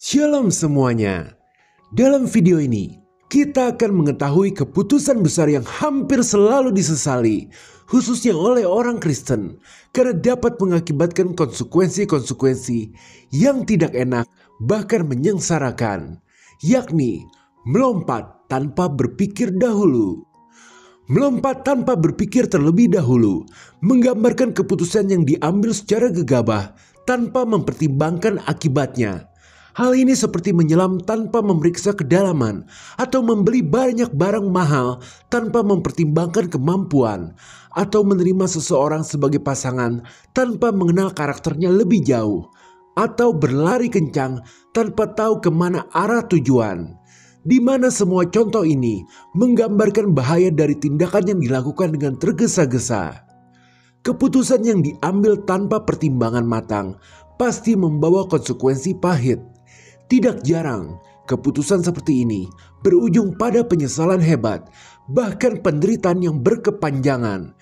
Shalom semuanya. Dalam video ini, kita akan mengetahui keputusan besar yang hampir selalu disesali, khususnya oleh orang Kristen, karena dapat mengakibatkan konsekuensi-konsekuensi yang tidak enak, bahkan menyengsarakan, yakni melompat tanpa berpikir dahulu. Melompat tanpa berpikir terlebih dahulu menggambarkan keputusan yang diambil secara gegabah tanpa mempertimbangkan akibatnya. Hal ini seperti menyelam tanpa memeriksa kedalaman atau membeli banyak barang mahal tanpa mempertimbangkan kemampuan, atau menerima seseorang sebagai pasangan tanpa mengenal karakternya lebih jauh, atau berlari kencang tanpa tahu kemana arah tujuan. Di mana semua contoh ini menggambarkan bahaya dari tindakan yang dilakukan dengan tergesa-gesa. Keputusan yang diambil tanpa pertimbangan matang pasti membawa konsekuensi pahit. Tidak jarang, keputusan seperti ini berujung pada penyesalan hebat, bahkan penderitaan yang berkepanjangan.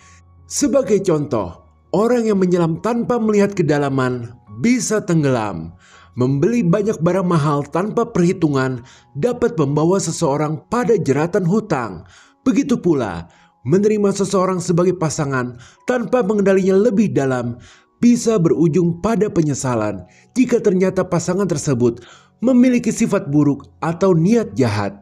Sebagai contoh, orang yang menyelam tanpa melihat kedalaman bisa tenggelam. Membeli banyak barang mahal tanpa perhitungan dapat membawa seseorang pada jeratan hutang. Begitu pula, menerima seseorang sebagai pasangan tanpa mengenalinya lebih dalam bisa berujung pada penyesalan jika ternyata pasangan tersebut memiliki sifat buruk atau niat jahat.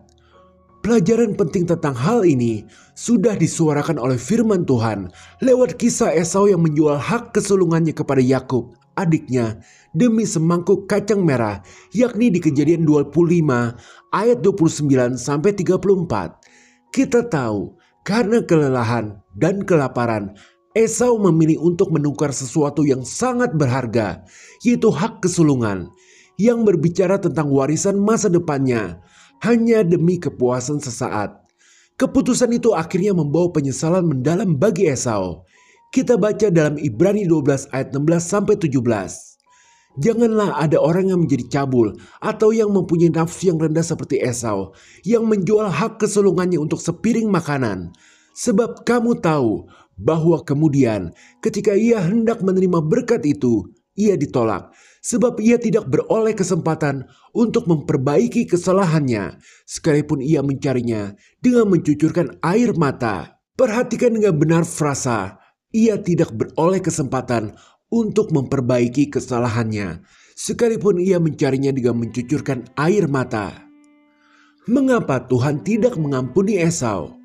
Pelajaran penting tentang hal ini sudah disuarakan oleh firman Tuhan lewat kisah Esau yang menjual hak kesulungannya kepada Yakub, adiknya, demi semangkuk kacang merah, yakni di Kejadian 25 ayat 29-34. Kita tahu karena kelelahan dan kelaparan, Esau memilih untuk menukar sesuatu yang sangat berharga, yaitu hak kesulungan, yang berbicara tentang warisan masa depannya, hanya demi kepuasan sesaat. Keputusan itu akhirnya membawa penyesalan mendalam bagi Esau. Kita baca dalam Ibrani 12 ayat 16-17. Janganlah ada orang yang menjadi cabul atau yang mempunyai nafsu yang rendah seperti Esau, yang menjual hak kesulungannya untuk sepiring makanan. Sebab kamu tahu bahwa kemudian ketika ia hendak menerima berkat itu, ia ditolak, sebab ia tidak beroleh kesempatan untuk memperbaiki kesalahannya, sekalipun ia mencarinya dengan mencucurkan air mata. Perhatikan dengan benar frasa, ia tidak beroleh kesempatan untuk memperbaiki kesalahannya, sekalipun ia mencarinya dengan mencucurkan air mata. Mengapa Tuhan tidak mengampuni Esau?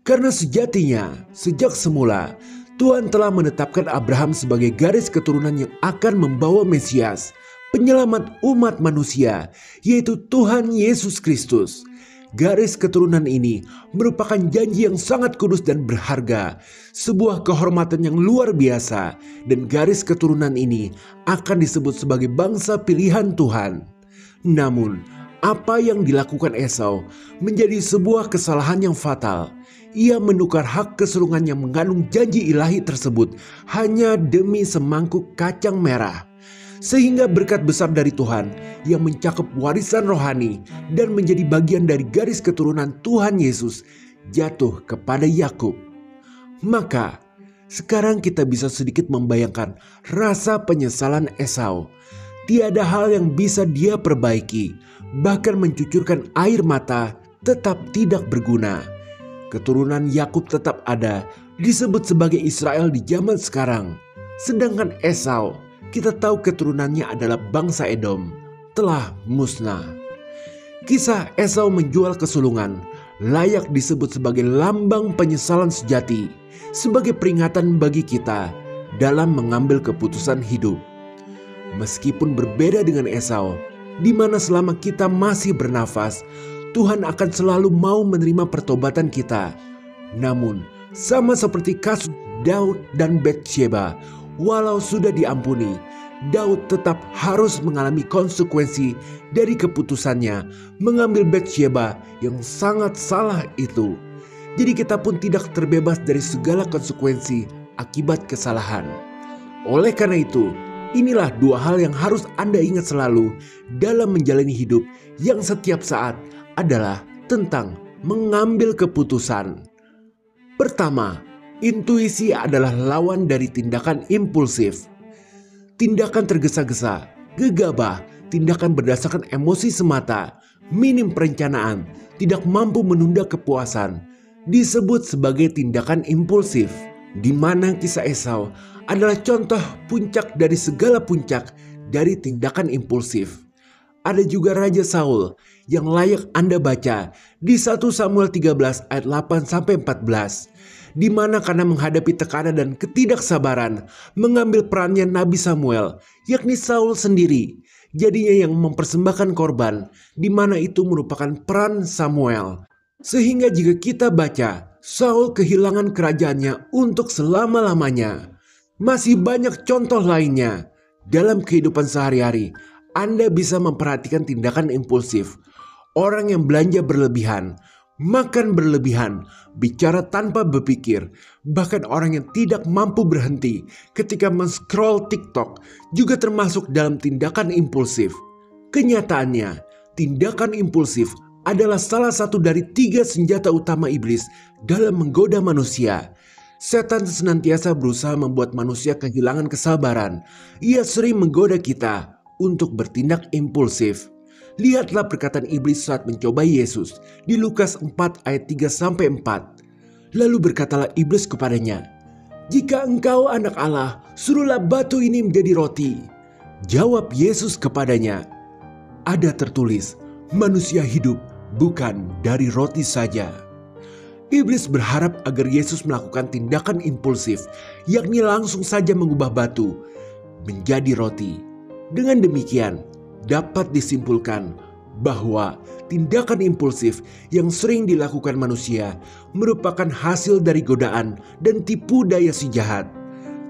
Karena sejatinya, sejak semula, Tuhan telah menetapkan Abraham sebagai garis keturunan yang akan membawa Mesias, penyelamat umat manusia, yaitu Tuhan Yesus Kristus. Garis keturunan ini merupakan janji yang sangat kudus dan berharga, sebuah kehormatan yang luar biasa, dan garis keturunan ini akan disebut sebagai bangsa pilihan Tuhan. Namun, apa yang dilakukan Esau menjadi sebuah kesalahan yang fatal. Ia menukar hak kesulungan yang mengandung janji ilahi tersebut hanya demi semangkuk kacang merah. Sehingga berkat besar dari Tuhan yang mencakup warisan rohani dan menjadi bagian dari garis keturunan Tuhan Yesus jatuh kepada Yakub. Maka sekarang kita bisa sedikit membayangkan rasa penyesalan Esau. Tiada hal yang bisa dia perbaiki, bahkan mencucurkan air mata tetap tidak berguna. Keturunan Yakub tetap ada, disebut sebagai Israel di zaman sekarang. Sedangkan Esau, kita tahu keturunannya adalah bangsa Edom, telah musnah. Kisah Esau menjual kesulungan layak disebut sebagai lambang penyesalan sejati, sebagai peringatan bagi kita dalam mengambil keputusan hidup. Meskipun berbeda dengan Esau, di mana selama kita masih bernafas, Tuhan akan selalu mau menerima pertobatan kita. Namun, sama seperti kasus Daud dan Batsheba, walau sudah diampuni, Daud tetap harus mengalami konsekuensi dari keputusannya mengambil Batsheba yang sangat salah itu. Jadi kita pun tidak terbebas dari segala konsekuensi akibat kesalahan. Oleh karena itu, inilah dua hal yang harus Anda ingat selalu dalam menjalani hidup yang setiap saat adalah tentang mengambil keputusan. Pertama, intuisi adalah lawan dari tindakan impulsif. Tindakan tergesa-gesa, gegabah, tindakan berdasarkan emosi semata, minim perencanaan, tidak mampu menunda kepuasan, disebut sebagai tindakan impulsif, di mana kisah Esau adalah contoh puncak dari segala puncak dari tindakan impulsif. Ada juga Raja Saul yang layak Anda baca di 1 Samuel 13 ayat 8-14, di mana karena menghadapi tekanan dan ketidaksabaran mengambil perannya Nabi Samuel, yakni Saul sendiri, jadinya yang mempersembahkan korban, di mana itu merupakan peran Samuel. Sehingga jika kita baca, Saul kehilangan kerajaannya untuk selama-lamanya. Masih banyak contoh lainnya. Dalam kehidupan sehari-hari, Anda bisa memperhatikan tindakan impulsif. Orang yang belanja berlebihan, makan berlebihan, bicara tanpa berpikir, bahkan orang yang tidak mampu berhenti ketika men-scroll TikTok juga termasuk dalam tindakan impulsif. Kenyataannya, tindakan impulsif adalah salah satu dari 3 senjata utama iblis dalam menggoda manusia. Setan senantiasa berusaha membuat manusia kehilangan kesabaran. Ia sering menggoda kita untuk bertindak impulsif. Lihatlah perkataan iblis saat mencobai Yesus di Lukas 4 ayat 3-4. Lalu berkatalah iblis kepadanya, "Jika engkau anak Allah, suruhlah batu ini menjadi roti." Jawab Yesus kepadanya, "Ada tertulis, manusia hidup bukan dari roti saja." Iblis berharap agar Yesus melakukan tindakan impulsif, yakni langsung saja mengubah batu menjadi roti. Dengan demikian, dapat disimpulkan bahwa tindakan impulsif yang sering dilakukan manusia merupakan hasil dari godaan dan tipu daya si jahat.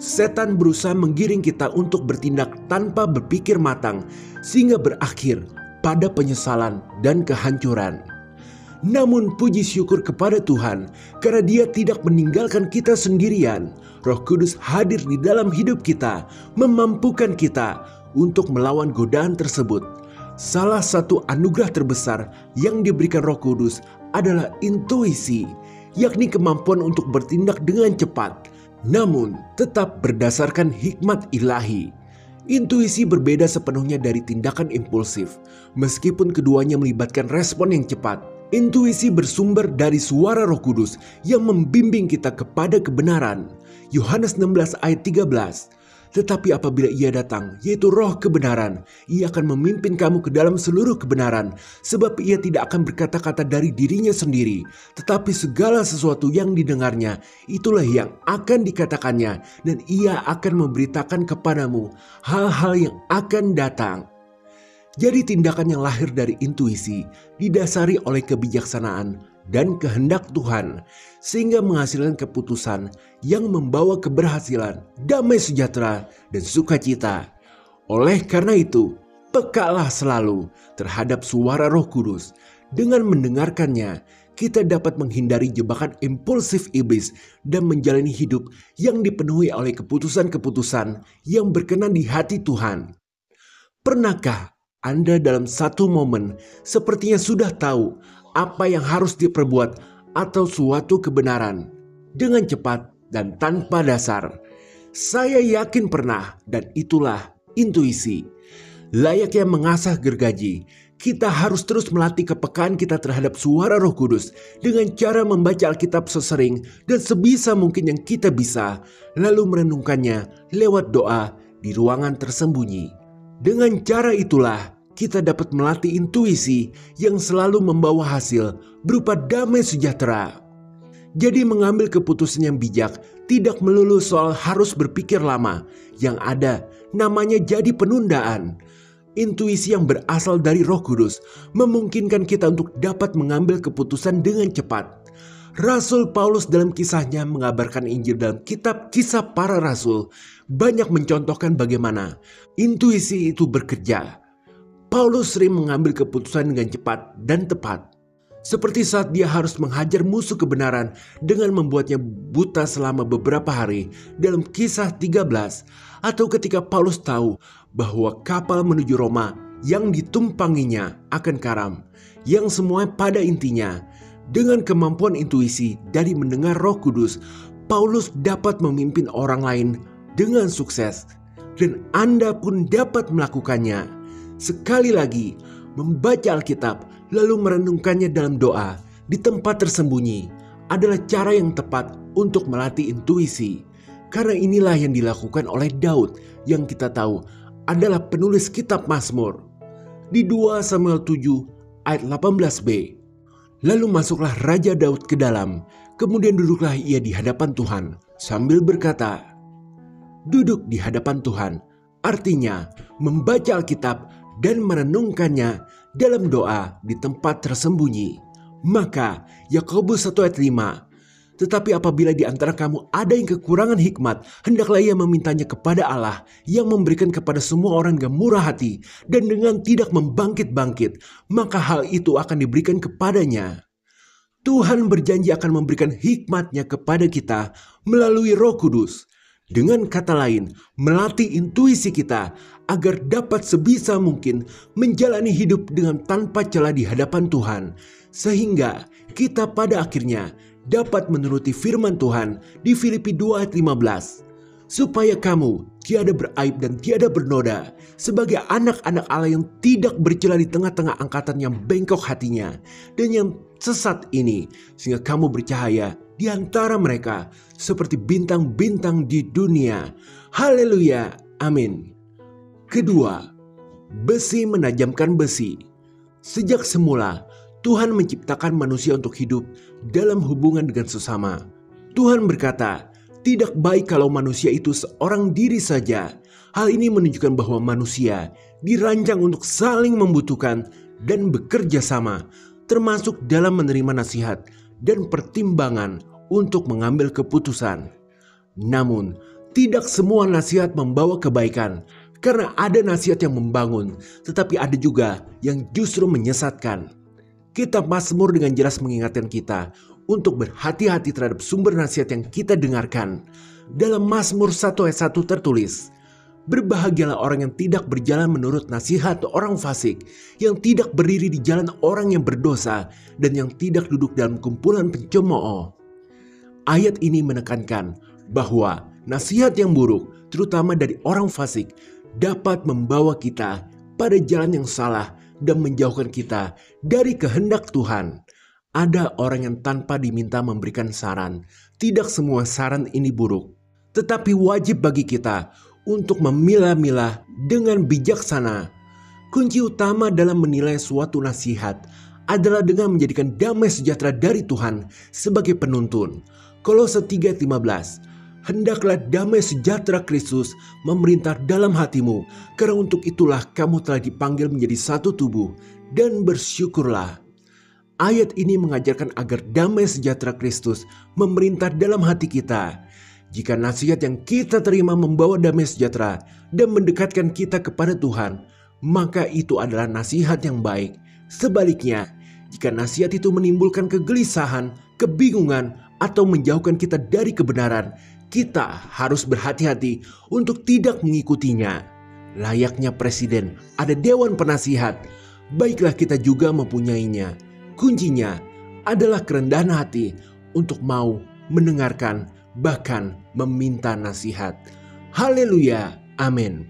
Setan berusaha menggiring kita untuk bertindak tanpa berpikir matang, sehingga berakhir pada penyesalan dan kehancuran. Namun puji syukur kepada Tuhan karena Dia tidak meninggalkan kita sendirian. Roh Kudus hadir di dalam hidup kita, memampukan kita untuk melawan godaan tersebut. Salah satu anugerah terbesar yang diberikan Roh Kudus adalah intuisi, yakni kemampuan untuk bertindak dengan cepat, namun tetap berdasarkan hikmat ilahi. Intuisi berbeda sepenuhnya dari tindakan impulsif, meskipun keduanya melibatkan respon yang cepat. Intuisi bersumber dari suara Roh Kudus yang membimbing kita kepada kebenaran. Yohanes 16 ayat 13. Tetapi apabila Ia datang, yaitu Roh kebenaran, Ia akan memimpin kamu ke dalam seluruh kebenaran, sebab Ia tidak akan berkata-kata dari dirinya sendiri, tetapi segala sesuatu yang didengarnya, itulah yang akan dikatakannya, dan Ia akan memberitakan kepadamu hal-hal yang akan datang. Jadi tindakan yang lahir dari intuisi didasari oleh kebijaksanaan dan kehendak Tuhan, sehingga menghasilkan keputusan yang membawa keberhasilan, damai sejahtera, dan sukacita. Oleh karena itu, pekalah selalu terhadap suara Roh Kudus. Dengan mendengarkannya, kita dapat menghindari jebakan impulsif iblis dan menjalani hidup yang dipenuhi oleh keputusan-keputusan yang berkenan di hati Tuhan. Pernahkah Anda dalam satu momen sepertinya sudah tahu apa yang harus diperbuat atau suatu kebenaran dengan cepat dan tanpa dasar? Saya yakin pernah, dan itulah intuisi. Layaknya mengasah gergaji, kita harus terus melatih kepekaan kita terhadap suara Roh Kudus dengan cara membaca Alkitab sesering dan sebisa mungkin yang kita bisa, lalu merenungkannya lewat doa di ruangan tersembunyi. Dengan cara itulah kita dapat melatih intuisi yang selalu membawa hasil berupa damai sejahtera. Jadi mengambil keputusan yang bijak tidak melulu soal harus berpikir lama. Yang ada namanya jadi penundaan. Intuisi yang berasal dari Roh Kudus memungkinkan kita untuk dapat mengambil keputusan dengan cepat. Rasul Paulus dalam kisahnya mengabarkan Injil dalam kitab Kisah Para Rasul banyak mencontohkan bagaimana intuisi itu bekerja. Paulus sering mengambil keputusan dengan cepat dan tepat. Seperti saat dia harus menghajar musuh kebenaran dengan membuatnya buta selama beberapa hari dalam Kisah 13. Atau ketika Paulus tahu bahwa kapal menuju Roma yang ditumpanginya akan karam. Yang semua pada intinya, dengan kemampuan intuisi dari mendengar Roh Kudus, Paulus dapat memimpin orang lain dengan sukses. Dan Anda pun dapat melakukannya. Sekali lagi, membaca Alkitab lalu merenungkannya dalam doa di tempat tersembunyi adalah cara yang tepat untuk melatih intuisi. Karena inilah yang dilakukan oleh Daud yang kita tahu adalah penulis kitab Mazmur. Di 2 Samuel 7 ayat 18b. Lalu masuklah Raja Daud ke dalam, kemudian duduklah ia di hadapan Tuhan sambil berkata, duduk di hadapan Tuhan artinya membaca Alkitab dan merenungkannya dalam doa di tempat tersembunyi. Maka Yakobus 1 ayat 5, tetapi apabila di antara kamu ada yang kekurangan hikmat, hendaklah ia memintanya kepada Allah yang memberikan kepada semua orang dengan murah hati dan dengan tidak membangkit-bangkit, maka hal itu akan diberikan kepadanya. Tuhan berjanji akan memberikan hikmat-Nya kepada kita melalui Roh Kudus. Dengan kata lain, melatih intuisi kita agar dapat sebisa mungkin menjalani hidup dengan tanpa celah di hadapan Tuhan, sehingga kita pada akhirnya dapat menuruti firman Tuhan di Filipi 2 ayat 15, supaya kamu tiada beraib dan tiada bernoda sebagai anak-anak Allah yang tidak bercela di tengah-tengah angkatan yang bengkok hatinya dan yang sesat ini, sehingga kamu bercahaya di antara mereka seperti bintang-bintang di dunia. Haleluya, amin. Kedua, besi menajamkan besi. Sejak semula, Tuhan menciptakan manusia untuk hidup dalam hubungan dengan sesama. Tuhan berkata, tidak baik kalau manusia itu seorang diri saja. Hal ini menunjukkan bahwa manusia dirancang untuk saling membutuhkan dan bekerja sama, termasuk dalam menerima nasihat dan pertimbangan untuk mengambil keputusan. Namun, tidak semua nasihat membawa kebaikan, karena ada nasihat yang membangun, tetapi ada juga yang justru menyesatkan. Kitab Mazmur dengan jelas mengingatkan kita untuk berhati-hati terhadap sumber nasihat yang kita dengarkan. Dalam Mazmur 1 ayat 1 tertulis, berbahagialah orang yang tidak berjalan menurut nasihat orang fasik, yang tidak berdiri di jalan orang yang berdosa, dan yang tidak duduk dalam kumpulan pencemooh. Ayat ini menekankan bahwa nasihat yang buruk, terutama dari orang fasik, dapat membawa kita pada jalan yang salah dan menjauhkan kita dari kehendak Tuhan. Ada orang yang tanpa diminta memberikan saran. Tidak semua saran ini buruk, tetapi wajib bagi kita untuk memilah-milah dengan bijaksana. Kunci utama dalam menilai suatu nasihat adalah dengan menjadikan damai sejahtera dari Tuhan sebagai penuntun. Kolose 3:15, hendaklah damai sejahtera Kristus memerintah dalam hatimu, karena untuk itulah kamu telah dipanggil menjadi satu tubuh, dan bersyukurlah. Ayat ini mengajarkan agar damai sejahtera Kristus memerintah dalam hati kita. Jika nasihat yang kita terima membawa damai sejahtera dan mendekatkan kita kepada Tuhan, maka itu adalah nasihat yang baik. Sebaliknya, jika nasihat itu menimbulkan kegelisahan, kebingungan, atau menjauhkan kita dari kebenaran, kita harus berhati-hati untuk tidak mengikutinya. Layaknya presiden, ada dewan penasihat. Baiklah kita juga mempunyainya. Kuncinya adalah kerendahan hati untuk mau mendengarkan, bahkan meminta nasihat. Haleluya, amin.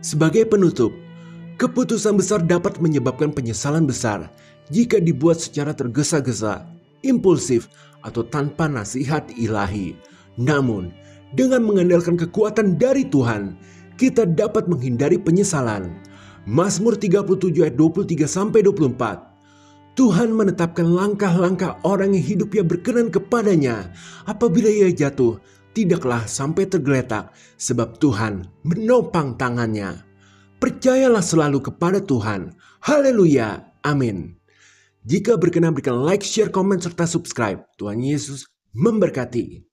Sebagai penutup, keputusan besar dapat menyebabkan penyesalan besar jika dibuat secara tergesa-gesa, impulsif, atau tanpa nasihat ilahi. Namun, dengan mengandalkan kekuatan dari Tuhan, kita dapat menghindari penyesalan. Mazmur 37 ayat 23-24. Tuhan menetapkan langkah-langkah orang yang hidupnya berkenan kepadanya. Apabila ia jatuh, tidaklah sampai tergeletak, sebab Tuhan menopang tangannya. Percayalah selalu kepada Tuhan. Haleluya, amin. Jika berkenan, berikan like, share, komen, serta subscribe. Tuhan Yesus memberkati.